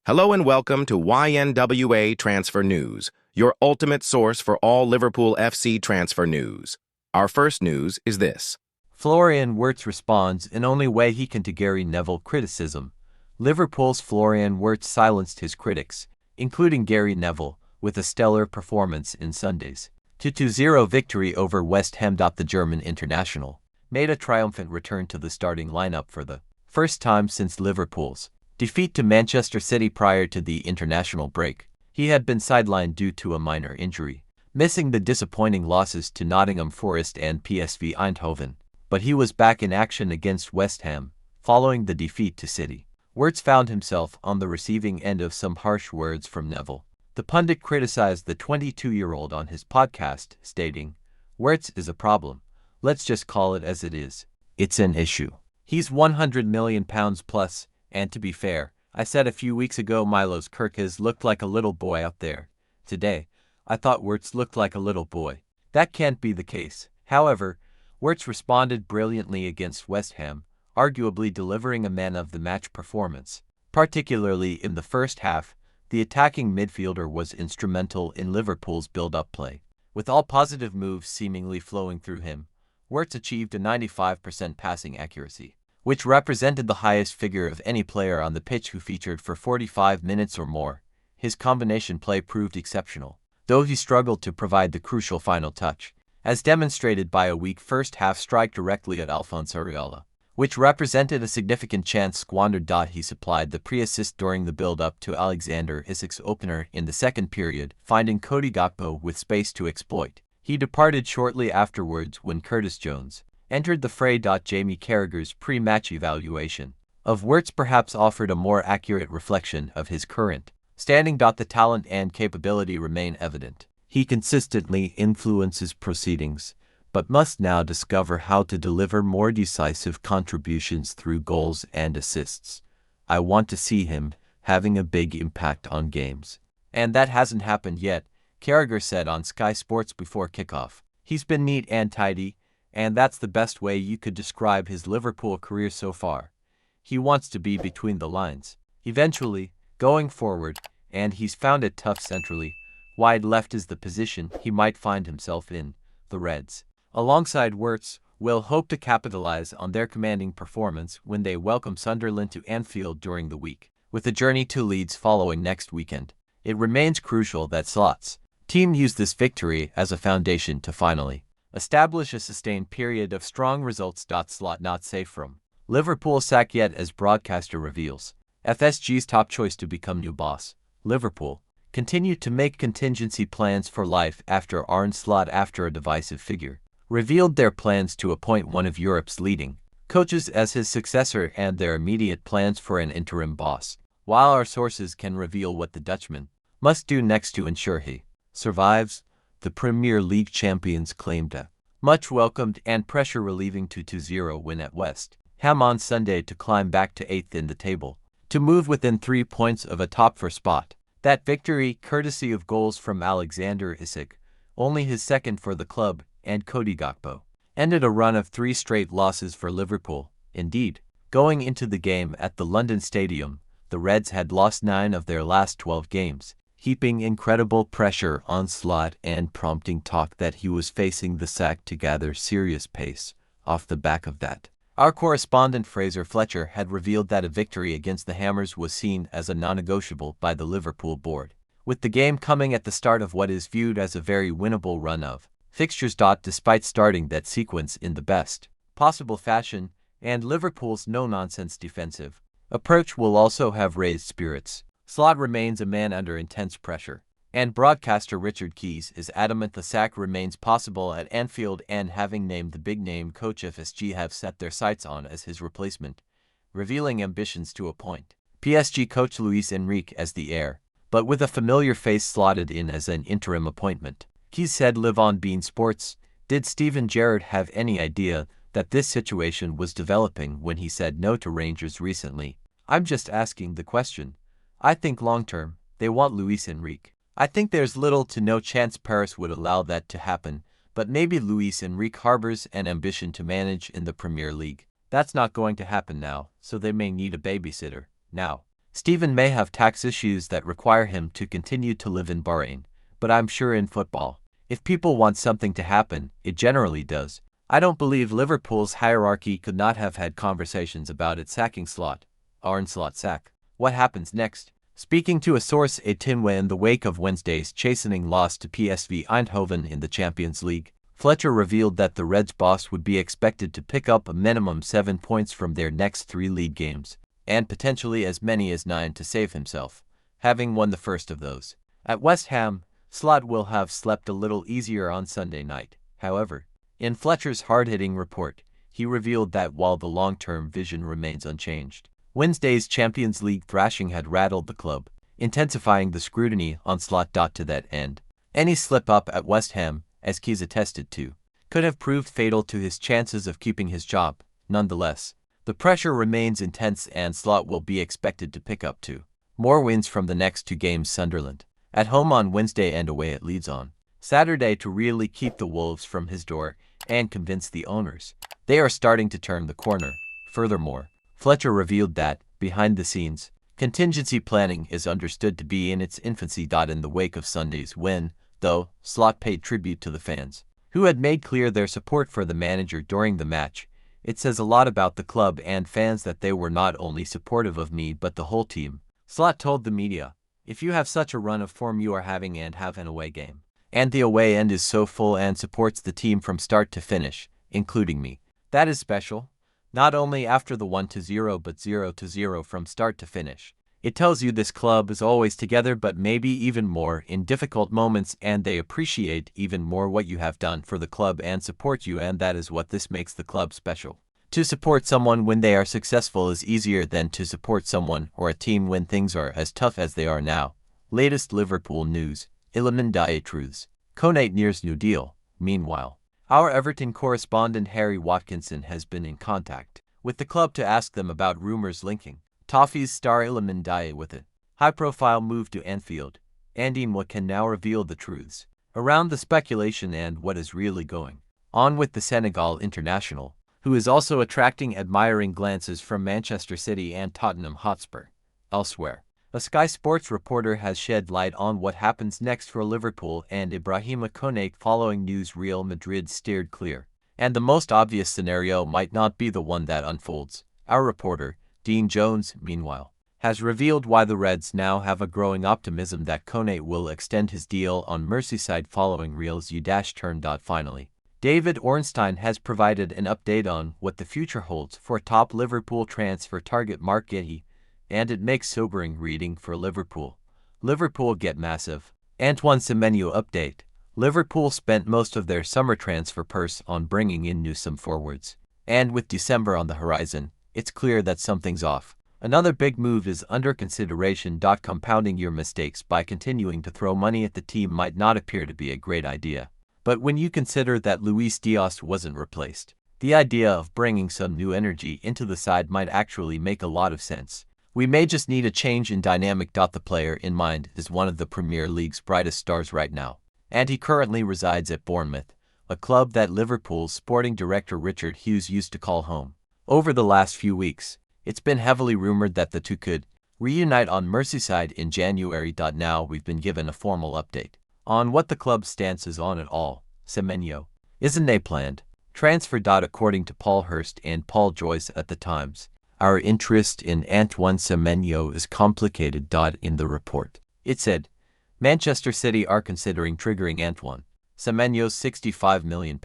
Hello and welcome to YNWA Transfer News, your ultimate source for all Liverpool FC transfer news. Our first news is this. Florian Wirtz responds in only way he can to Gary Neville criticism. Liverpool's Florian Wirtz silenced his critics, including Gary Neville, with a stellar performance in Sunday's 2-0 victory over West Ham. The German international made a triumphant return to the starting lineup for the first time since Liverpool's defeat to Manchester City prior to the international break. He had been sidelined due to a minor injury, missing the disappointing losses to Nottingham Forest and PSV Eindhoven, but he was back in action against West Ham, following the defeat to City. Wirtz found himself on the receiving end of some harsh words from Neville. The pundit criticized the 22-year-old on his podcast, stating, "Wirtz is a problem. Let's just call it as it is. It's an issue. He's £100 million plus, and to be fair, I said a few weeks ago Milos Kerkez looked like a little boy out there. Today, I thought Wirtz looked like a little boy. That can't be the case." However, Wirtz responded brilliantly against West Ham, arguably delivering a man-of-the-match performance. Particularly in the first half, the attacking midfielder was instrumental in Liverpool's build-up play. With all positive moves seemingly flowing through him, Wirtz achieved a 95% passing accuracy, which represented the highest figure of any player on the pitch who featured for 45 minutes or more. His combination play proved exceptional, though he struggled to provide the crucial final touch, as demonstrated by a weak first-half strike directly at Alphonso Areola, which represented a significant chance squandered. He supplied the pre-assist during the build-up to Alexander Isak's opener in the second period, finding Cody Gakpo with space to exploit. He departed shortly afterwards when Curtis Jones entered the fray. Jamie Carragher's pre-match evaluation of Wirtz perhaps offered a more accurate reflection of his current standing. The talent and capability remain evident. He consistently influences proceedings, but must now discover how to deliver more decisive contributions through goals and assists. I want to see him having a big impact on games. And that hasn't happened yet, Carragher said on Sky Sports before kickoff. He's been neat and tidy, and that's the best way you could describe his Liverpool career so far. He wants to be between the lines, eventually, going forward, and he's found it tough centrally. Wide left is the position he might find himself in. The Reds, alongside Wirtz, will hope to capitalize on their commanding performance when they welcome Sunderland to Anfield during the week, with a journey to Leeds following next weekend. It remains crucial that Slot's team use this victory as a foundation to finally establish a sustained period of strong results. Slot not safe from Liverpool sack yet, as broadcaster reveals. Fsg's top choice to become new boss, Liverpool, continued to make contingency plans for life after Arne Slot, after a divisive figure revealed their plans to appoint one of Europe's leading coaches as his successor and their immediate plans for an interim boss. While our sources can reveal what the Dutchman must do next to ensure he survives, the Premier League champions claimed a much-welcomed and pressure-relieving 2-0 win at West Ham on Sunday to climb back to 8th in the table, to move within 3 points of a top 4 spot. That victory, courtesy of goals from Alexander Isak, only his second for the club, and Cody Gakpo, ended a run of 3 straight losses for Liverpool. Indeed, going into the game at the London Stadium, the Reds had lost 9 of their last 12 games, heaping incredible pressure on Slot and prompting talk that he was facing the sack to gather serious pace. Off the back of that, our correspondent Fraser Fletcher had revealed that a victory against the Hammers was seen as a non-negotiable by the Liverpool board, with the game coming at the start of what is viewed as a very winnable run of fixtures. Despite starting that sequence in the best possible fashion, and Liverpool's no-nonsense defensive approach will also have raised spirits, Slot remains a man under intense pressure, and broadcaster Richard Keys is adamant the sack remains possible at Anfield, and having named the big-name coach Fsg have set their sights on as his replacement, revealing ambitions to appoint PSG coach Luis Enrique as the heir, but with a familiar face slotted in as an interim appointment. Keys said Live on Bein Sports, "Did Steven Gerrard have any idea that this situation was developing when he said no to Rangers recently? I'm just asking the question. I think long-term, they want Luis Enrique. I think there's little to no chance Paris would allow that to happen, but maybe Luis Enrique harbors an ambition to manage in the Premier League. That's not going to happen now, so they may need a babysitter. Now, Stephen may have tax issues that require him to continue to live in Bahrain, but I'm sure in football, if people want something to happen, it generally does. I don't believe Liverpool's hierarchy could not have had conversations about its sacking slot. Arne slot sack. What happens next? Speaking to a source at YNWA in the wake of Wednesday's chastening loss to PSV Eindhoven in the Champions League, Fletcher revealed that the Reds boss would be expected to pick up a minimum 7 points from their next 3 league games, and potentially as many as 9 to save himself, having won the first of those. At West Ham, Slot will have slept a little easier on Sunday night. However, in Fletcher's hard-hitting report, he revealed that while the long-term vision remains unchanged, Wednesday's Champions League thrashing had rattled the club, intensifying the scrutiny on Slot. To that end, any slip-up at West Ham, as Keys attested to, could have proved fatal to his chances of keeping his job. Nonetheless, the pressure remains intense and Slot will be expected to pick up 2 more wins from the next 2 games: Sunderland at home on Wednesday and away at Leeds on Saturday, to really keep the Wolves from his door and convince the owners they are starting to turn the corner. Furthermore, Fletcher revealed that, behind the scenes, contingency planning is understood to be in its infancy. In the wake of Sunday's win, though, Slot paid tribute to the fans, who had made clear their support for the manager during the match. It says a lot about the club and fans that they were not only supportive of me but the whole team. Slot told the media, "If you have such a run of form you are having and have an away game, and the away end is so full and supports the team from start to finish, including me, that is special. Not only after the 1-0 but 0-0 from start to finish. It tells you this club is always together, but maybe even more in difficult moments, and they appreciate even more what you have done for the club and support you, and that is what this makes the club special. To support someone when they are successful is easier than to support someone or a team when things are as tough as they are now." Latest Liverpool news. Iliman Diet truths. Konate nears new deal. Meanwhile, our Everton correspondent Harry Watkinson has been in contact with the club to ask them about rumors linking Toffee's star Iliman Diet with a high-profile move to Anfield. YNWA can now reveal the truths around the speculation and what is really going on with the Senegal international, who is also attracting admiring glances from Manchester City and Tottenham Hotspur. Elsewhere, a Sky Sports reporter has shed light on what happens next for Liverpool and Ibrahima Konate following news Real Madrid steered clear, and the most obvious scenario might not be the one that unfolds. Our reporter, Dean Jones, meanwhile, has revealed why the Reds now have a growing optimism that Konate will extend his deal on Merseyside following Real's U-turn. Finally, David Ornstein has provided an update on what the future holds for top Liverpool transfer target Mark Guehi, and it makes sobering reading for Liverpool. Liverpool get massive. Antoine Semeno update. Liverpool spent most of their summer transfer purse on bringing in new some forwards, and with December on the horizon, it's clear that something's off. Another big move is under consideration. Compounding your mistakes by continuing to throw money at the team might not appear to be a great idea. But when you consider that Luis Diaz wasn't replaced, the idea of bringing some new energy into the side might actually make a lot of sense. We may just need a change in dynamic. The player in mind is one of the Premier League's brightest stars right now, and he currently resides at Bournemouth, a club that Liverpool's sporting director Richard Hughes used to call home. Over the last few weeks, it's been heavily rumored that the two could reunite on Merseyside in January. Now we've been given a formal update on what the club's stance is on it all. Semeno isn't a planned transfer. According to Paul Hurst and Paul Joyce at the Times, our interest in Antoine Semeno is complicated. In the report, it said, Manchester City are considering triggering Antoine Semeno's £65 million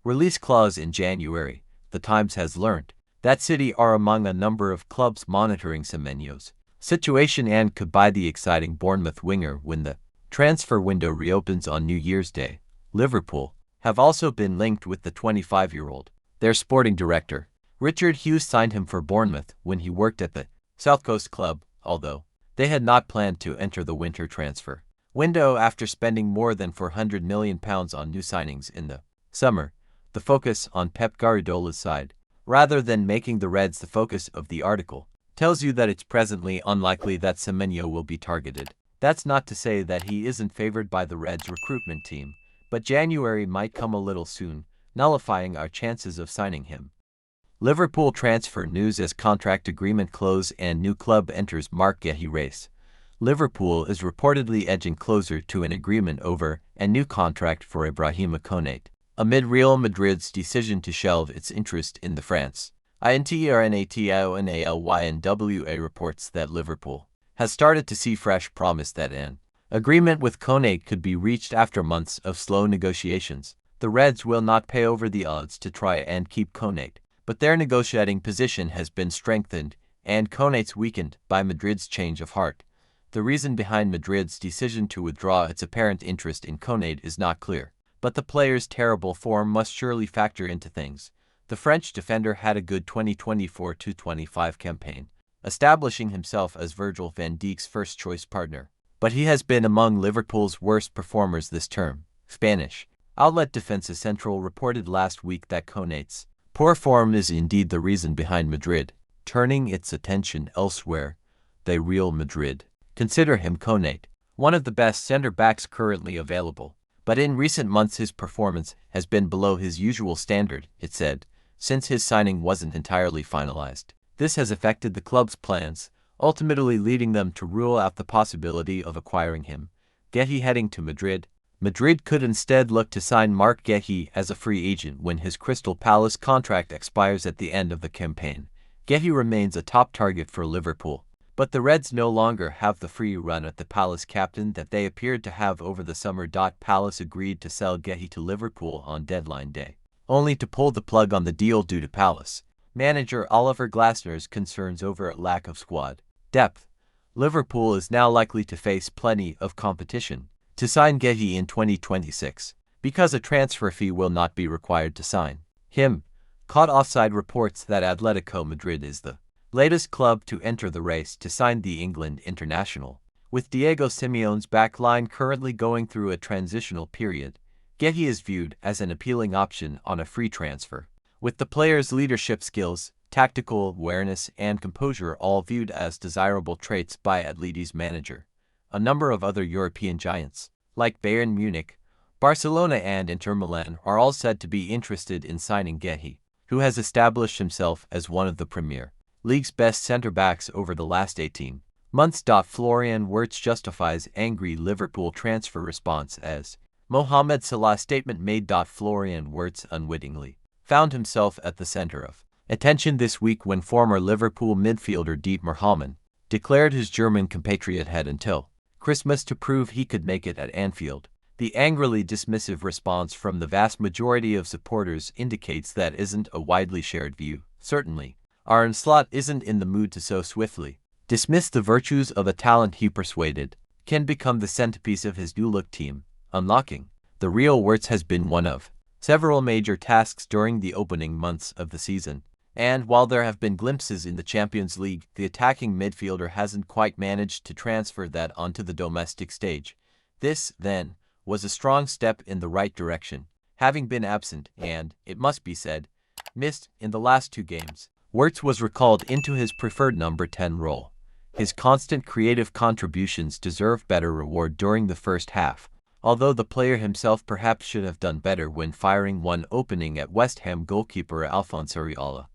release clause in January. The Times has learned that City are among a number of clubs monitoring Semeno's situation and could buy the exciting Bournemouth winger when the transfer window reopens on New Year's Day. Liverpool have also been linked with the 25-year-old. Their sporting director, Richard Hughes, signed him for Bournemouth when he worked at the South Coast club, although they had not planned to enter the winter transfer window after spending more than £400 million on new signings in the summer. The focus on Pep Guardiola's side, rather than making the Reds the focus of the article, tells you that it's presently unlikely that Semeno will be targeted. That's not to say that he isn't favored by the Reds recruitment team, but January might come a little soon, nullifying our chances of signing him. Liverpool transfer news as contract agreement close and new club enters Marc Guéhi race. Liverpool is reportedly edging closer to an agreement over a new contract for Ibrahima Konate, amid Real Madrid's decision to shelve its interest in the France. YNWA reports that Liverpool has started to see fresh promise that an agreement with Konate could be reached after months of slow negotiations. The Reds will not pay over the odds to try and keep Konate, but their negotiating position has been strengthened and Konate's weakened by Madrid's change of heart. The reason behind Madrid's decision to withdraw its apparent interest in Konate is not clear, but the player's terrible form must surely factor into things. The French defender had a good 2024-25 campaign, establishing himself as Virgil van Dijk's first-choice partner, but he has been among Liverpool's worst performers this term. Spanish outlet Defensa Central reported last week that Konate's poor form is indeed the reason behind Madrid turning its attention elsewhere. They Real Madrid consider him Konate one of the best center-backs currently available, but in recent months his performance has been below his usual standard, it said, since his signing wasn't entirely finalized. This has affected the club's plans, ultimately leading them to rule out the possibility of acquiring him. Guéhi heading to Madrid. Madrid could instead look to sign Marc Guéhi as a free agent when his Crystal Palace contract expires at the end of the campaign. Guéhi remains a top target for Liverpool, but the Reds no longer have the free run at the Palace captain that they appeared to have over the summer. Palace agreed to sell Guéhi to Liverpool on deadline day, only to pull the plug on the deal due to Palace manager Oliver Glasner's concerns over a lack of squad depth. Liverpool is now likely to face plenty of competition to sign Guéhi in 2026, because a transfer fee will not be required to sign him. Caught offside reports that Atletico Madrid is the latest club to enter the race to sign the England international. With Diego Simeone's back line currently going through a transitional period, Guéhi is viewed as an appealing option on a free transfer, with the player's leadership skills, tactical awareness, and composure all viewed as desirable traits by Atleti's manager. A number of other European giants, like Bayern Munich, Barcelona, and Inter Milan, are all said to be interested in signing Guéhi, who has established himself as one of the Premier League's best centre-backs over the last 18 months. Florian Wirtz justifies angry Liverpool transfer response as Mohamed Salah's statement made. Florian Wirtz unwittingly found himself at the center of attention this week when former Liverpool midfielder Dietmar Hamann declared his German compatriot had until Christmas to prove he could make it at Anfield. The angrily dismissive response from the vast majority of supporters indicates that isn't a widely shared view. Certainly, Arne isn't in the mood to so swiftly dismiss the virtues of a talent he persuaded can become the centerpiece of his new-look team. Unlocking the real Wirtz has been one of several major tasks during the opening months of the season, and while there have been glimpses in the Champions League, the attacking midfielder hasn't quite managed to transfer that onto the domestic stage. This, then, was a strong step in the right direction, having been absent and, it must be said, missed in the last two games. Wirtz was recalled into his preferred number 10 role. His constant creative contributions deserve better reward during the first half, although the player himself perhaps should have done better when firing one opening at West Ham goalkeeper Alphonso Areola.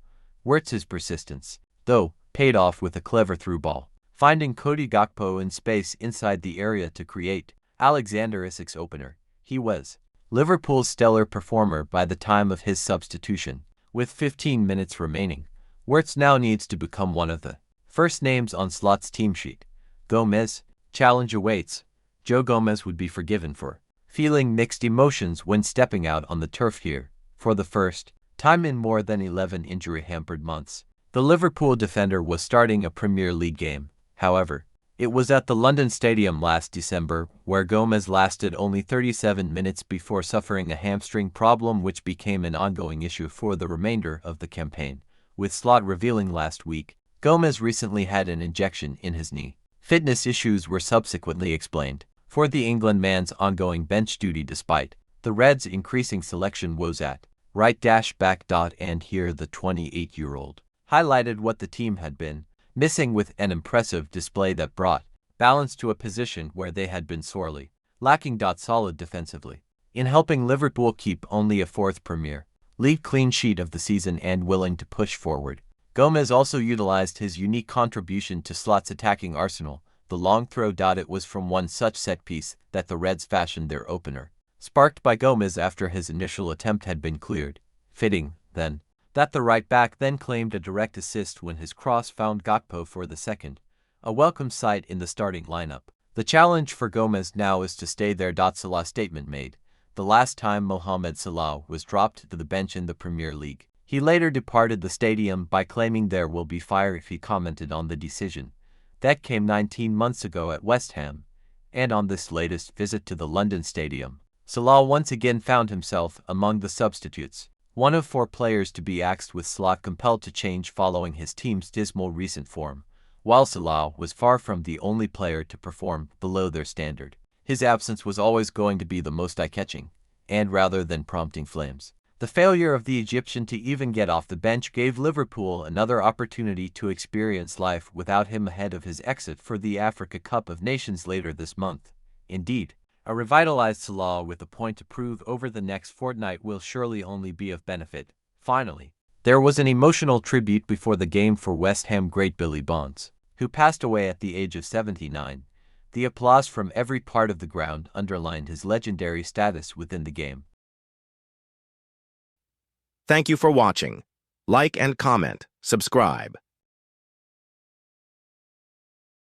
Wirtz's persistence, though, paid off with a clever through ball, finding Cody Gakpo in space inside the area to create Alexander Isak's opener. He was Liverpool's stellar performer by the time of his substitution. With 15 minutes remaining, Wirtz now needs to become one of the first names on Slot's team sheet. Gomez, challenge awaits. Joe Gomez would be forgiven for feeling mixed emotions when stepping out on the turf here, for the first time in more than 11 injury-hampered months. The Liverpool defender was starting a Premier League game. However, it was at the London Stadium last December, where Gomez lasted only 37 minutes before suffering a hamstring problem which became an ongoing issue for the remainder of the campaign, with Slot revealing last week Gomez recently had an injection in his knee. Fitness issues were subsequently explained for the England man's ongoing bench duty despite the Reds' increasing selection woes at right-back. And here the 28-year-old highlighted what the team had been missing with an impressive display that brought balance to a position where they had been sorely lacking. Solid defensively, in helping Liverpool keep only a fourth Premier lead clean sheet of the season and willing to push forward. Gomez also utilized his unique contribution to Slot's attacking arsenal, the long throw. It was from one such set piece that the Reds fashioned their opener, sparked by Gomez after his initial attempt had been cleared. Fitting, then, that the right back then claimed a direct assist when his cross found Gakpo for the second, a welcome sight in the starting lineup. The challenge for Gomez now is to stay there. Salah statement made the last time Mohamed Salah was dropped to the bench in the Premier League. He later departed the stadium by claiming there will be fire if he commented on the decision. That came 19 months ago at West Ham, and on this latest visit to the London Stadium, Salah once again found himself among the substitutes, one of 4 players to be axed, with Salah compelled to change following his team's dismal recent form, while Salah was far from the only player to perform below their standard. His absence was always going to be the most eye-catching, and rather than prompting flames, the failure of the Egyptian to even get off the bench gave Liverpool another opportunity to experience life without him ahead of his exit for the Africa Cup of Nations later this month. Indeed, a revitalized Salah with a point to prove over the next fortnight will surely only be of benefit. Finally, there was an emotional tribute before the game for West Ham great Billy Bonds, who passed away at the age of 79. The applause from every part of the ground underlined his legendary status within the game. Thank you for watching. Like and comment, subscribe.